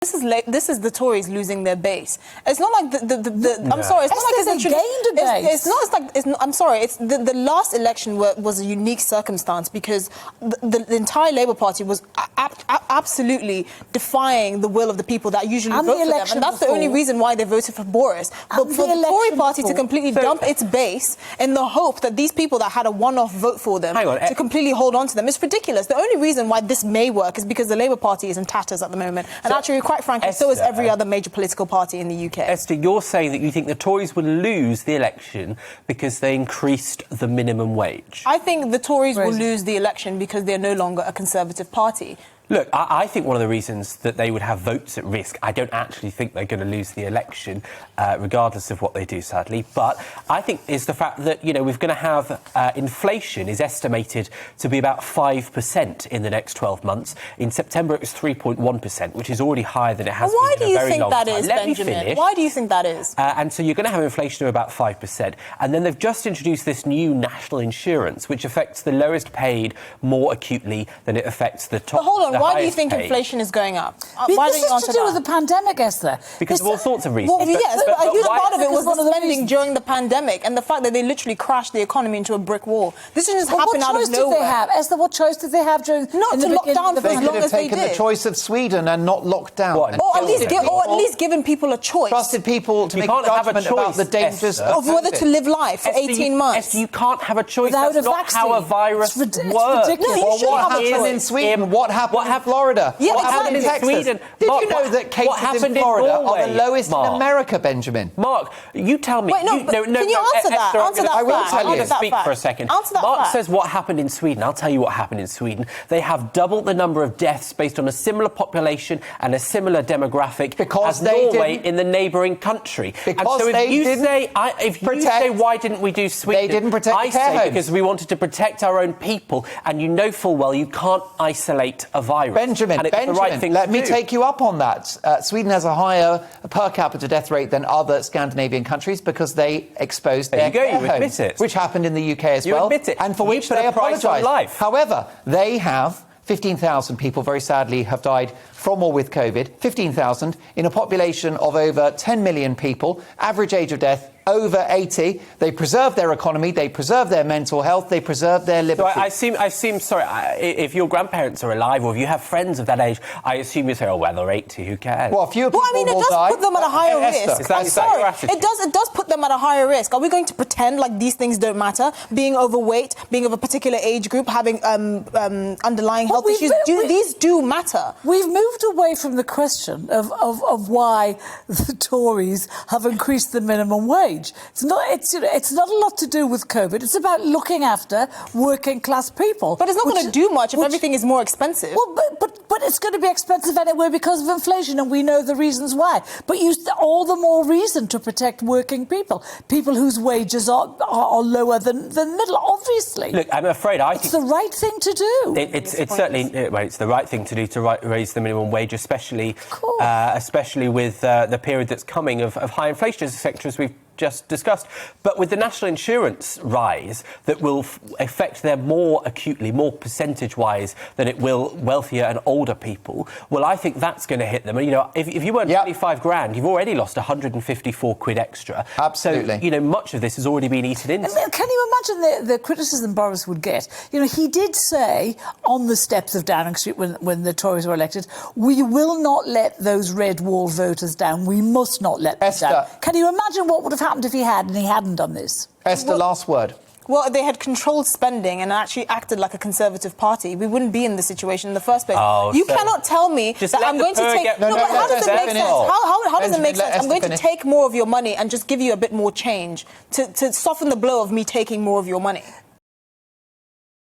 This is the Tories losing their base. It's not like I'm sorry. It's not like they gained a base. I'm sorry. It's the last election was a unique circumstance because the entire Labour Party was absolutely defying the will of the people that usually vote for them, and that's the only reason why they voted for Boris. But for the Tory Party to completely dump its base in the hope that these people that had a one-off vote for them to completely hold on to them, it's ridiculous. The only reason why this may work is because the Labour Party is in tatters at the moment, and actually, quite frankly, Esther, so is every other major political party in the UK. Esther, you're saying that you think the Tories will lose the election because they increased the minimum wage. I think the Tories will lose the election because they're no longer a Conservative party. Look, I think one of the reasons that they would have votes at risk, I don't actually think they're going to lose the election, regardless of what they do, sadly, but I think is the fact that, we're going to have inflation is estimated to be about 5% in the next 12 months. In September, it was 3.1%, which is already higher than it has been in a very long time. Why do you think that is, Benjamin? Why do you think that is? And so you're going to have inflation of about 5%. And then they've just introduced this new national insurance, which affects the lowest paid more acutely than it affects the top. But hold on. Why do you think inflation is going up? Why don't you answer that? This is to do with the pandemic, Esther. Because of all sorts of reasons. Well, yes, but a huge part of it was the spending during the pandemic and the fact that they literally crashed the economy into a brick wall. This just happened out of nowhere. What choice did they have? Esther, what choice did they have during not to lock down for as long as they did? They could have taken the choice of Sweden and not locked down. Or at least given people a choice. Trusted people to make a judgment about the dangers of whether to live life for 18 months. Esther, you can't have a choice. Without That's not how a virus works. No, you should have a choice. In Sweden, what happened in Florida? Yeah, what happened in Texas? Sweden? Did Mark, you know that cases in Florida are the lowest in America, Benjamin? Mark, you tell me. Wait, no, can you answer that? Answer that. I will tell you. I'm going to speak for a second. Answer that. Mark says what happened in Sweden. I'll tell you what happened in Sweden. They have doubled the number of deaths based on a similar population and a similar demographic as Norway in the neighbouring country. Because if you say, why didn't we do Sweden? They didn't protect I say because we wanted to protect our own people, and you know full well you can't isolate a virus. Benjamin, let me take you up on that. Sweden has a higher per capita death rate than other Scandinavian countries because they exposed their care homes, which happened in the UK as well. You admit it. And for which they apologise. However, they have 15,000 people, very sadly, have died from or with COVID. 15,000 in a population of over 10 million people. Average age of death over 80. They preserve their economy, they preserve their mental health, they preserve their liberty. So I seem sorry, if your grandparents are alive or if you have friends of that age, I assume you say, oh, well, they're 80, who cares? Well, fewer people it does put them at a higher risk. Is that your attitude? It does put them at a higher risk. Are we going to pretend like these things don't matter? Being overweight, being of a particular age group, having underlying health issues, these do matter. We've moved away from the question of why the Tories have increased the minimum wage. It's not a lot to do with COVID. It's about looking after working class people. But it's not going to do much if everything is more expensive. Well, but it's going to be expensive anyway because of inflation, and we know the reasons why. But all the more reason to protect working people whose wages are lower than middle, obviously. Look, I'm afraid it's the right thing to do. It's certainly it's the right thing to do to raise the minimum wage, especially with the period that's coming of high inflation, as sectors we've just discussed. But with the national insurance rise that will affect them more acutely, more percentage-wise than it will wealthier and older people, well, I think that's going to hit them. And, if you earn 25 grand, you've already lost 154 quid extra. Absolutely. So, much of this has already been eaten into. Can you imagine the criticism Boris would get? He did say on the steps of Downing Street when the Tories were elected, we will not let those red wall voters down. We must not let them down. Can you imagine what would have happened if he hadn't done this? Esther, last word. Well, they had controlled spending and actually acted like a Conservative party. We wouldn't be in this situation in the first place. You cannot tell me that I'm going to take... But how does it make sense? How does it make sense? I'm going to take more of your money and just give you a bit more change to soften the blow of me taking more of your money.